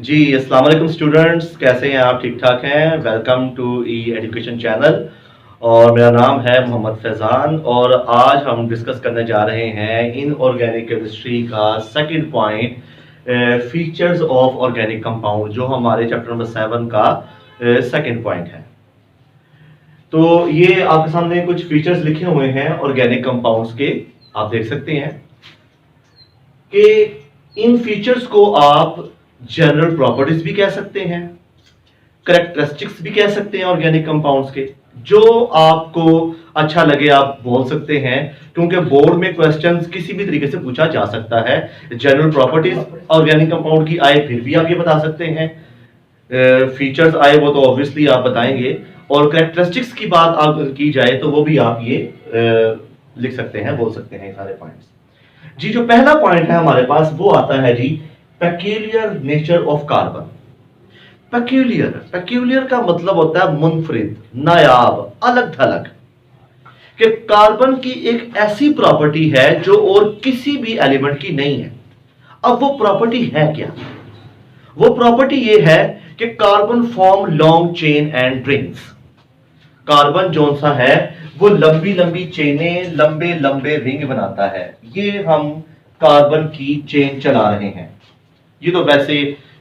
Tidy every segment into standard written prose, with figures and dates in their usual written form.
जी, अस्सलाम वालेकुम स्टूडेंट्स, कैसे हैं आप? ठीक ठाक हैं? Welcome to e education channel. और मेरा नाम है मोहम्मद फैज़ान और आज हम डिस्कस करने जा रहे हैं इनऑर्गेनिक केमिस्ट्री का second point, features of organic compound, जो हमारे चैप्टर नंबर 7 का सेकंड पॉइंट है। तो ये आपके सामने कुछ फीचर्स लिखे हुए हैं ऑर्गेनिक कंपाउंड्स के, आप देख सकते हैं कि इन फीचर्स को आप जनरल प्रॉपर्टीज भी कह सकते हैं, करेक्टरिस्टिक्स भी कह सकते हैं ऑर्गेनिक कंपाउंड्स के। जो आपको अच्छा लगे आप बोल सकते हैं, क्योंकि बोर्ड में क्वेश्चंस किसी भी तरीके से पूछा जा सकता है। जनरल प्रॉपर्टीज ऑर्गेनिक कंपाउंड की आए फिर भी आप ये बता सकते हैं, फीचर्स आए वो तो ऑब्वियसली आप बताएंगे, और करेक्टरिस्टिक्स की बात आप की जाए तो वो भी आप ये लिख सकते हैं, बोल सकते हैं सारे पॉइंट्स। जी, जो पहला पॉइंट है हमारे पास वो आता है जी, peculiar nature of carbon. Peculiar का मतलब होता है मुनफरिद, नायाब, अलग थलग, कि कार्बन की एक ऐसी प्रॉपर्टी है जो और किसी भी एलिमेंट की नहीं है। अब वो प्रॉपर्टी है क्या? वो प्रॉपर्टी ये है कि carbon form long chain and rings. Carbon जो सा है वो लंबी लंबी चेनें, लंबे लंबे रिंग बनाता है। ये हम कार्बन की चेन चला रहे हैं। ये तो वैसे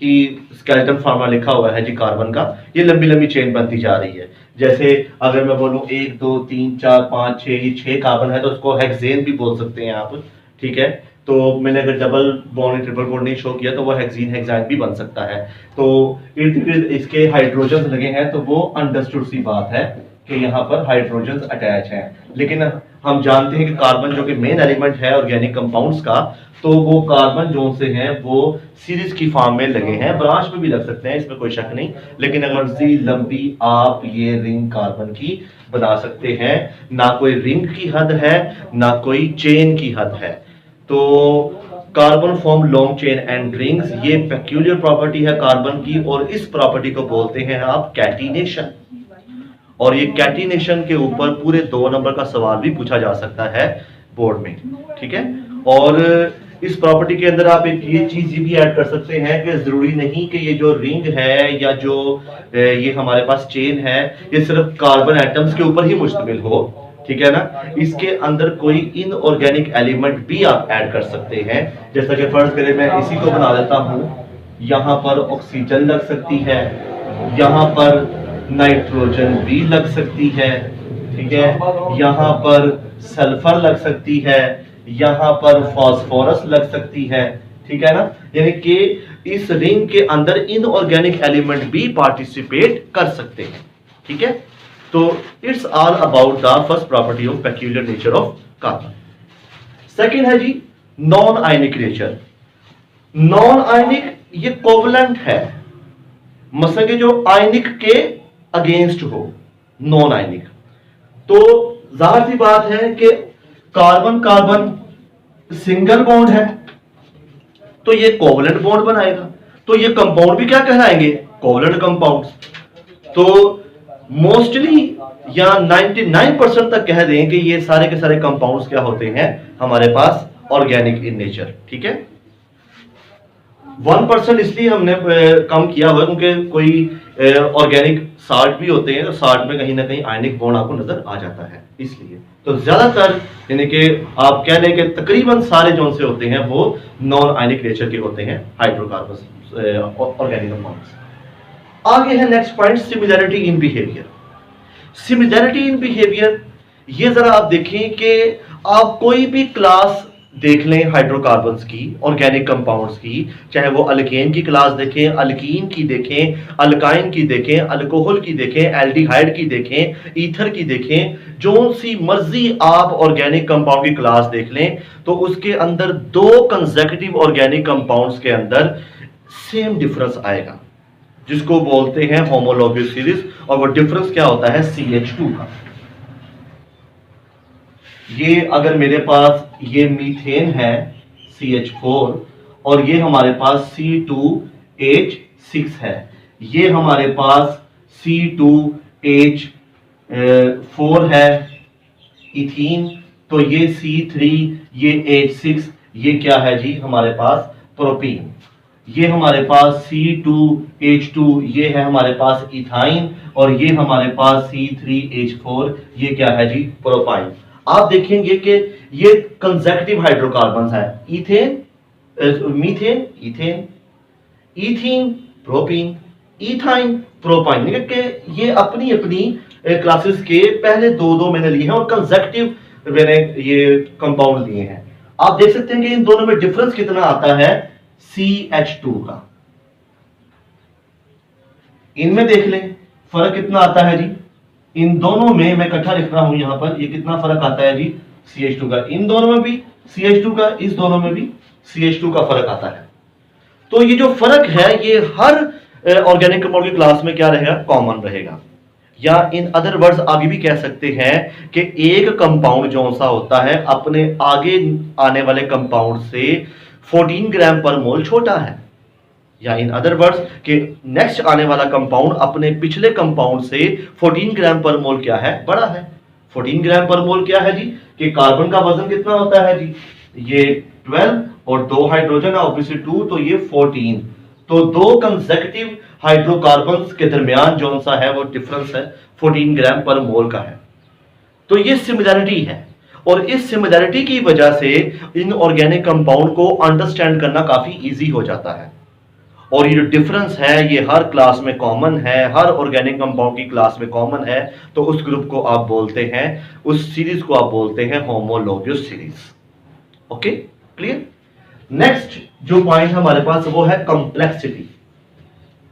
ही स्केलेटन फार्मा लिखा हुआ है जी कार्बन का, ये लंबी लंबी चेन बनती जा रही है। जैसे अगर मैं बोलूं 1 2 3 4 5 6, ये 6 कार्बन है तो उसको हेक्सेन भी बोल सकते हैं आप, ठीक है। तो मैंने अगर डबल बॉन्ड ट्रिपल बॉन्ड नहीं शो किया तो वो हेक्सीन हेक्साइन भी बन सकता है। तो इर्द गिर्द इसके हाइड्रोजन लगे हैं, तो वो अंडरस्टूड सी बात है कि यहाँ पर हाइड्रोजन अटैच हैं। लेकिन हम जानते हैं कि कार्बन जो कि मेन एलिमेंट है ऑर्गेनिक कंपाउंड्स का, तो वो कार्बन जो से हैं वो सीरीज की फॉर्म में लगे हैं। ब्रांच में भी लग सकते हैं, इसमें कोई शक नहीं, लेकिन अगर सी लंबी आप ये रिंग कार्बन की बना सकते हैं। ना कोई रिंग की हद है, ना कोई चेन की हद है। तो carbon form long chain and rings, ये पेक्यूलियर प्रॉपर्टी है कार्बन की, और इस प्रॉपर्टी को बोलते हैं आप कैटिनेशन। और ये कैटिनेशन के ऊपर पूरे 2 नंबर का सवाल भी पूछा जा सकता है बोर्ड में, ठीक है। और इस प्रॉपर्टी के अंदर आप एक ये चीज भी ऐड कर सकते हैं कि जरूरी नहीं कि ये जो रिंग है या जो ये हमारे पास चेन है, ये सिर्फ कार्बन एटम्स के ऊपर ही मुश्तमिल हो, ठीक है ना। इसके अंदर कोई इनऑर्गेनिक एलिमेंट भी आप ऐड कर सकते हैं। जैसा कि फर्ज करें मैं इसी को बना देता हूं, यहां पर ऑक्सीजन लग सकती है, यहां पर नाइट्रोजन भी लग सकती है, ठीक है, यहां पर सल्फर लग सकती है, यहां पर फास्फोरस लग सकती है, ठीक है ना। यानी कि इस रिंग के अंदर इनऑर्गेनिक एलिमेंट भी पार्टिसिपेट कर सकते हैं, ठीक है। तो it's all about the first property of peculiar nature of carbon. Second है जी non ionic nature. Non ionic ये कोवलेंट है, मसलन के जो आयनिक के अगेंस्ट हो, नॉन आयनिक। तो जाहिर सी बात है कि कार्बन कार्बन सिंगल बॉन्ड है तो ये कोवलेंट बॉन्ड बनाएगा, तो ये कंपाउंड भी क्या कहलाएंगे? Covalent compounds. तो मोस्टली या 99% तक कह दें कि ये सारे के सारे कंपाउंड्स क्या होते हैं हमारे पास ऑर्गेनिक इन नेचर, ठीक है। 1% इसलिए हमने कम किया हुआ क्योंकि कोई ऑर्गेनिक साल्ट भी होते हैं, तो साल्ट में कहीं ना कहीं आयनिक बॉन्ड आपको नजर आ जाता है, इसलिए। तो ज्यादातर यानी कि आप कह लें कि तकरीबन सारे जो से होते हैं वो नॉन आयनिक नेचर के होते हैं, हाइड्रोकार्बन ऑर्गेनिक कंपाउंड्स। आगे है next point, similarity in behaviour. Similarity in behaviour, ये जरा आप देखें कि आप कोई भी क्लास देख लें हाइड्रोकार्बन्स की, ऑर्गेनिक कंपाउंड्स की, चाहे वो अल्केन की क्लास देखें, अल्कीन की देखें, अल्काइन की देखें, अल्कोहल की देखें, एल्डिहाइड की देखें, ईथर की देखें, जो सी मर्जी आप ऑर्गेनिक कंपाउंड की क्लास देख लें, तो उसके अंदर 2 कंसेक्यूटिव ऑर्गेनिक कंपाउंड्स के अंदर सेम डिफरेंस आएगा, जिसको बोलते हैं होमोलॉगस सीरीज। और वो डिफरेंस क्या होता है? CH2 का। ये अगर मेरे पास ये मीथेन है CH4, और ये हमारे पास C2H6 है, ये हमारे पास C2H4 है इथीन, तो ये C3, ये H6, ये क्या है जी हमारे पास? प्रोपीन। ये हमारे पास C2H2, ये है हमारे पास इथाइन, और ये हमारे पास C3H4, ये क्या है जी, प्रोपाइन। आप देखेंगे कि ये कंसेक्यूटिव हाइड्रोकार्बन है, ethane, methane, ethane, ethene, propene, ethyne, propyne, कि ये अपनी अपनी क्लासेस के पहले दो दो मैंने लिए हैं और कंसेक्यूटिव मैंने ये कंपाउंड लिए हैं। आप देख सकते हैं कि इन दोनों में डिफरेंस कितना आता है, CH2 का। इनमें देख लें फर्क कितना आता है जी, इन दोनों में मैं इकट्ठा लिख रहा हूं यहां पर, ये कितना फर्क आता है जी CH2 का, इन दोनों में भी CH2 का, इस दोनों में भी CH2 का फर्क आता है। तो ये जो फर्क है ये हर ऑर्गेनिक कंपाउंड की क्लास में क्या रहेगा, कॉमन रहेगा। या इन अदर वर्ड्स आगे भी कह सकते हैं कि एक कंपाउंड जो सा होता है अपने आगे आने वाले कंपाउंड से 14 ग्राम पर मोल छोटा है, या इन अदर वर्ड्स कि नेक्स्ट आने वाला कंपाउंड अपने पिछले कंपाउंड से 14 ग्राम पर मोल क्या है, बड़ा है। 14 ग्राम पर मोल क्या है जी, कि कार्बन का वजन कितना होता है जी, ये 12 और 2 हाइड्रोजन है ऑब्वियसली 2, तो ये 14। तो दो कंसेक्यूटिव हाइड्रोकार्बन्स के दरमियान जो सा है वो डिफरेंस है 14 ग्राम पर मोल का है। तो ये सिमिलैरिटी है, और इस सिमिलैरिटी की वजह से इन ऑर्गेनिक कंपाउंड को अंडरस्टैंड करना काफी इजी हो जाता है। और ये जो डिफरेंस है ये हर क्लास में कॉमन है, हर ऑर्गेनिक कंपाउंड की क्लास में कॉमन है। तो उस ग्रुप को आप बोलते हैं, उस सीरीज को आप बोलते हैं homologous series. Okay, clear. Next जो पॉइंट हमारे पास वो है कॉम्प्लेक्सिटी।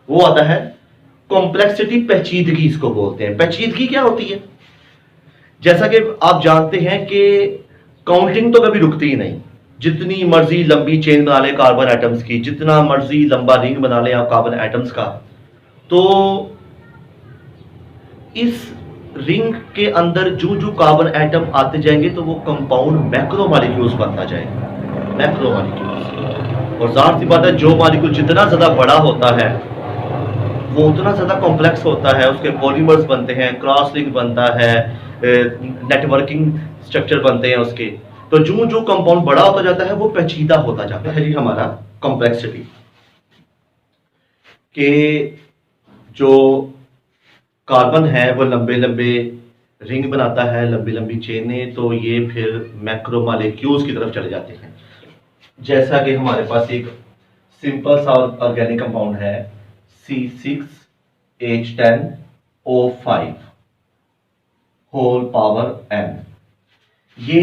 वो आता है कॉम्प्लेक्सिटी, पेचीदगी इसको बोलते हैं। पेचीदगी क्या होती है, जैसा कि आप जानते हैं कि काउंटिंग तो कभी रुकती ही नहीं। जितनी मर्जी लंबी चेन बना ले कार्बन एटम्स की, जितना मर्जी लंबा रिंग बना ले आप कार्बन एटम्स का, तो इस रिंग के अंदर जो जो कार्बन एटम आते जाएंगे तो वो कंपाउंड मैक्रोमॉलिक्यूल्स बनता जाएगा, मैक्रोमॉलिक्यूल्स। और जाहिर सी बात है जो मॉलिक्यूल जितना ज्यादा बड़ा होता है वो उतना ज्यादा कॉम्प्लेक्स होता है, उसके पॉलीमर्स बनते हैं, क्रॉस लिंक बनता है, नेटवर्किंग स्ट्रक्चर बनते हैं उसके। तो जो जो कंपाउंड बड़ा होता जाता है वो पेचीदा होता जाता है जी हमारा कॉम्प्लेक्सिटी के। जो कार्बन है वो लंबे लंबे रिंग बनाता है, लंबी लंबी चेनें, तो ये फिर मैक्रोमॉलिक्यूल्स की तरफ चले जाते हैं। जैसा कि हमारे पास एक सिंपल सा ऑर्गेनिक कंपाउंड है C6H10O5 होल पावर n। ये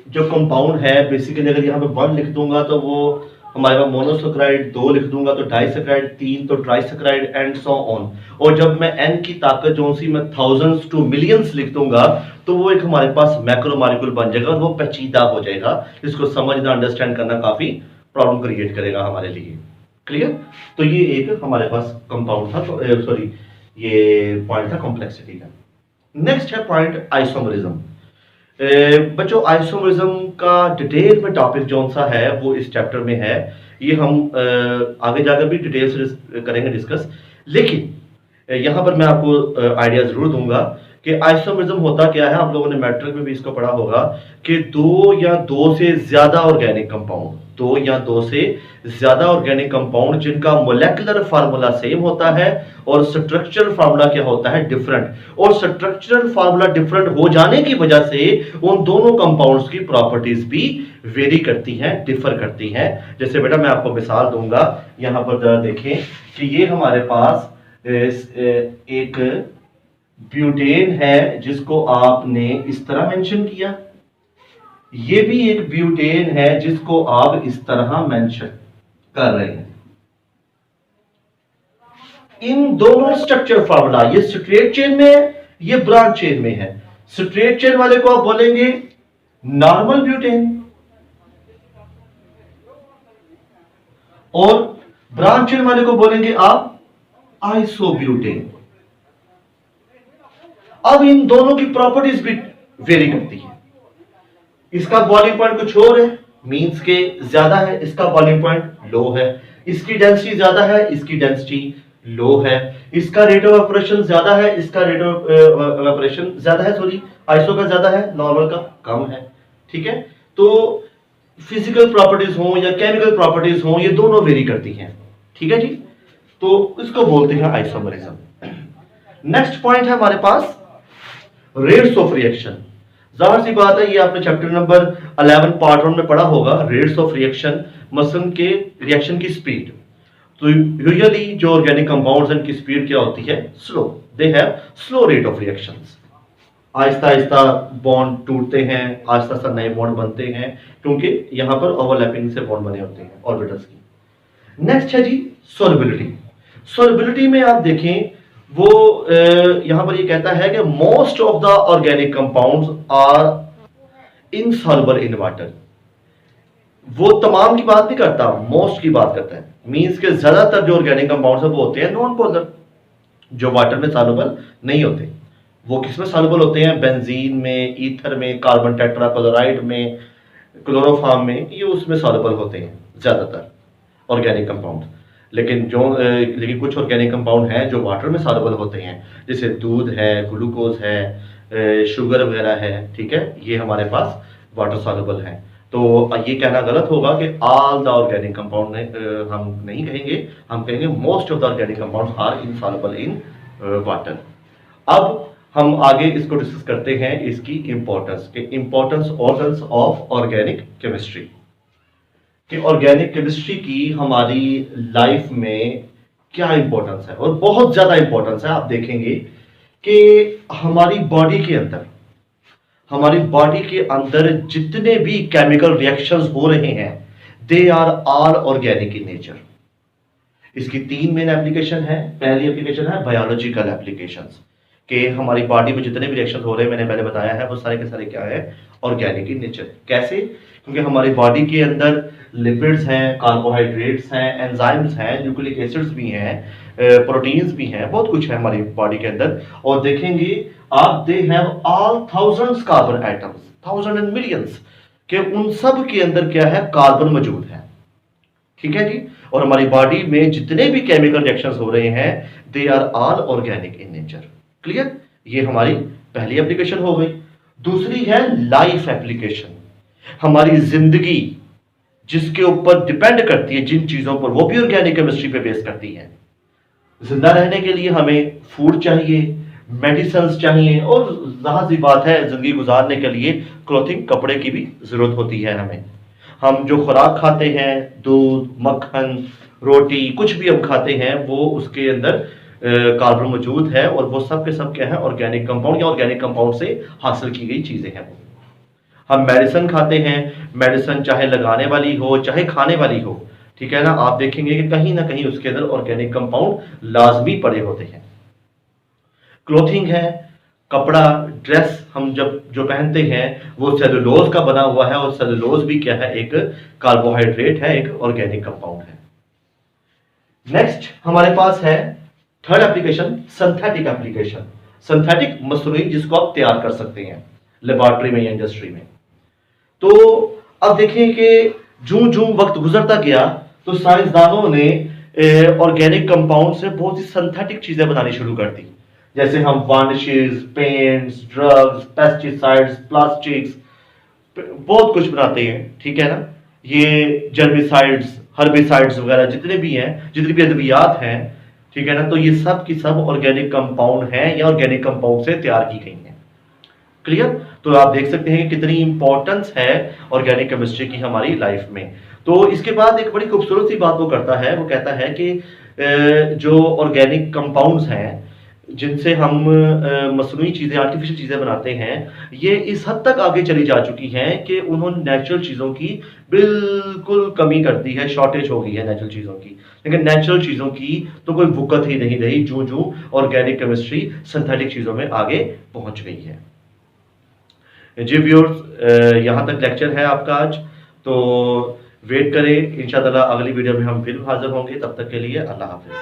जो कंपाउंड है बेसिकली अगर यहाँ पे 1 लिख दूंगा तो वो हमारे पास मोनोसैकेराइड, 2 लिख दूंगा तो डाइसैकेराइड, 3 तो ट्राइसैकेराइड एंड सो ऑन। और जब मैं n की ताकत जो सी मैं थाउजेंड्स टू मिलियंस लिख दूंगा तो वो एक हमारे पास मैक्रोमॉलिक्यूल बन जाएगा और वो पेचीदा हो जाएगा, जिसको समझना अंडरस्टैंड करना काफी प्रॉब्लम क्रिएट करेगा हमारे लिए। क्लियर। तो ये एक हमारे पास कंपाउंड था, सॉरी ये पॉइंट था कॉम्प्लेक्सिटी का। नेक्स्ट है पॉइंट आइसोमरिज्म। बच्चों आइसोमरिज्म का डिटेल में टॉपिक जो सा है वो इस चैप्टर में है, ये हम आगे जाकर भी डिटेल से करेंगे डिस्कस। लेकिन यहाँ पर मैं आपको आइडिया जरूर दूंगा कि आइसोमरिज्म होता क्या है। आप लोगों ने मैट्रिक में भी इसको पढ़ा होगा कि 2 या 2 से ज्यादा ऑर्गेनिक कंपाउंड, 2 या 2 से ज्यादा ऑर्गेनिक कंपाउंड जिनका मोलेकुलर फार्मूला सेम होता है और स्ट्रक्चरल फार्मूला क्या होता है, डिफरेंट। और स्ट्रक्चरल फार्मूला डिफरेंट हो जाने की वजह से उन दोनों कंपाउंड्स की प्रॉपर्टीज भी वेरी करती हैं, डिफर करती हैं। जैसे बेटा मैं आपको मिसाल दूंगा, यहां पर जरा देखें कि ये हमारे पास एक ब्यूटेन है जिसको आपने इस तरह मेंशन किया, ये भी एक ब्यूटेन है जिसको आप इस तरह मेंशन कर रहे हैं। इन दोनों स्ट्रक्चर फार्मूला, ये स्ट्रेट चेन में है, ये ब्रांच चेन में है। स्ट्रेट चेन वाले को आप बोलेंगे नॉर्मल ब्यूटेन और ब्रांच चेन वाले को बोलेंगे आप आइसोब्यूटेन। अब इन दोनों की प्रॉपर्टीज भी वेरी करती है। इसका बॉइलिंग पॉइंट कुछ और है, मींस के ज्यादा है, इसका बॉइलिंग पॉइंट लो है। इसकी डेंसिटी ज्यादा है, इसकी डेंसिटी लो है। इसका रेट ऑफ ऑपरेशन ज्यादा है, इसका रेट ऑफ ऑपरेशन ज्यादा है, सॉरी आइसो का ज्यादा है, नॉर्मल का कम है। ठीक है, तो फिजिकल प्रॉपर्टीज हो या केमिकल प्रॉपर्टीज हो, ये दोनों वेरी करती हैं। ठीक है जी, तो इसको बोलते हैं आइसोमरिज्म। नेक्स्ट पॉइंट है हमारे पास रेट्स ऑफ रिएक्शन। जाहिर सी बात है, ये आपने चैप्टर नंबर 11 पार्ट 1 में पढ़ा होगा, रेट्स ऑफ रिएक्शन, मसलन के रिएक्शन की स्पीड। तो यूजुअली जो ऑर्गेनिक कंपाउंड्स हैं, इनकी स्पीड क्या होती है? Slow. They have slow rate of reactions. Aahista Aahista bond टूटते हैं, आहिस्ता आहिस्ता नए बॉन्ड बनते हैं, क्योंकि यहां पर ओवरलैपिंग से बॉन्ड बने होते हैं ऑर्बिटल्स की। नेक्स्ट है जी सोलबिलिटी। सोलबिलिटी में आप देखें, वो यहां पर ये कहता है कि most of the organic compounds are insoluble in water. वो तमाम की बात नहीं करता, मोस्ट की बात करता है। मींस के ज्यादातर जो ऑर्गेनिक कंपाउंड्स है वो होते हैं नॉन पोलर, जो वाटर में सॉल्युबल नहीं होते। वो किसमें सॉल्युबल होते हैं? बेंजीन में, ईथर में, कार्बन टेट्राक्लोराइड में, क्लोरोफॉर्म में, ये उसमें सॉल्युबल होते हैं ज्यादातर ऑर्गेनिक कंपाउंड। लेकिन कुछ ऑर्गेनिक कंपाउंड हैं जो वाटर में सॉल्युबल होते हैं, जैसे दूध है, ग्लूकोज है, शुगर वगैरह है, ठीक है, ये हमारे पास वाटर सॉल्युबल है। तो ये कहना गलत होगा कि ऑल द ऑर्गेनिक कंपाउंड, हम नहीं कहेंगे, हम कहेंगे most of the organic compound are insoluble in water. अब हम आगे इसको डिस्कस करते हैं, इसकी इंपॉर्टेंस के importance organs of organic chemistry, कि ऑर्गेनिक केमिस्ट्री की हमारी लाइफ में क्या इंपॉर्टेंस है। और बहुत ज्यादा इंपॉर्टेंस है। आप देखेंगे कि हमारी बॉडी के अंदर जितने भी केमिकल रिएक्शंस हो रहे हैं, they are all organic in nature. इसकी 3 मेन एप्लीकेशन है। पहली एप्लीकेशन है बायोलॉजिकल एप्लीकेशंस, कि हमारी बॉडी में जितने भी रिएक्शन हो रहे हैं, मैंने पहले बताया है, वो सारे के सारे क्या है? Organic in nature. कैसे? क्योंकि हमारी बॉडी के अंदर लिपिड्स हैं, कार्बोहाइड्रेट्स हैं, एंजाइम्स हैं, न्यूक्लिक एसिड्स भी हैं, प्रोटीन्स भी हैं, बहुत कुछ है हमारी बॉडी के अंदर। और देखेंगे आप, they have all thousands carbon atoms, thousand and millions, के उन सब के अंदर क्या है? कार्बन मौजूद है। ठीक है जी। और हमारी बॉडी में जितने भी केमिकल रिएक्शंस हो रहे हैं, they are all organic in nature. Clear? ये हमारी पहली एप्लीकेशन हो गई। दूसरी है लाइफ एप्लीकेशन। हमारी जिंदगी जिसके ऊपर डिपेंड करती है, जिन चीजों पर, वो भी ऑर्गेनिक केमिस्ट्री पे बेस करती है। जिंदा रहने के लिए हमें फूड चाहिए, मेडिसिन चाहिए, और जाहिर सी बात है जिंदगी गुजारने के लिए क्लॉथिंग, कपड़े की भी जरूरत होती है हमें। हम जो खुराक खाते हैं, दूध, मक्खन, रोटी, कुछ भी हम खाते हैं, वो उसके अंदर कार्बन मौजूद है, और वो सब के सब क्या है? ऑर्गेनिक कंपाउंड या ऑर्गेनिक कंपाउंड से हासिल की गई चीजें हैं। हम मेडिसिन खाते हैं, मेडिसिन चाहे लगाने वाली हो चाहे खाने वाली हो, ठीक है ना, आप देखेंगे कि कहीं ना कहीं उसके अंदर ऑर्गेनिक कंपाउंड लाजमी पड़े होते हैं। क्लोथिंग है, कपड़ा, ड्रेस हम जब जो पहनते हैं, वो सेलुलोज का बना हुआ है, और सेलुलोज भी क्या है? एक कार्बोहाइड्रेट है, एक ऑर्गेनिक कंपाउंड है। नेक्स्ट हमारे पास है third application, synthetic application. Synthetic मसनूई, जिसको आप तैयार कर सकते हैं लेबोरेटरी में या इंडस्ट्री में। तो अब देखिए कि जूं जूं वक्त गुजरता गया, तो साइंसदानों ने ऑर्गेनिक कंपाउंड से बहुत सी सिंथेटिक चीजें बनानी शुरू कर दी। जैसे हम varnishes, paints, drugs, pesticides, plastics, बहुत कुछ बनाते हैं, ठीक है ना। ये जर्मिसाइड्स, हर्बिसाइड्स वगैरह जितने भी हैं, जितनी भी अद्वियात हैं, ठीक है ना, तो ये सब की सब ऑर्गेनिक कंपाउंड हैं या ऑर्गेनिक कंपाउंड से तैयार की गई हैं। क्लियर? तो आप देख सकते हैं कि कितनी इंपॉर्टेंस है ऑर्गेनिक केमिस्ट्री की हमारी लाइफ में। तो इसके बाद एक बड़ी खूबसूरत सी बात वो करता है, वो कहता है कि जो ऑर्गेनिक कंपाउंड्स हैं, जिनसे हम मसनूई चीजें, आर्टिफिशियल चीजें बनाते हैं, ये इस हद तक आगे चली जा चुकी हैं कि उन्होंने नेचुरल चीजों की बिल्कुल कमी कर दी है, शॉर्टेज हो गई है नेचुरल चीजों की। लेकिन नेचुरल चीजों की तो कोई वुकत ही नहीं रही, जो जो ऑर्गेनिक केमिस्ट्री सिंथेटिक चीजों में आगे पहुंच गई है। जी व्यूअर्स, यहाँ तक लेक्चर है आपका आज, तो वेट करें, इंशाअल्लाह अगली वीडियो में हम फिर हाजिर होंगे। तब तक के लिए अल्लाह हाफिज।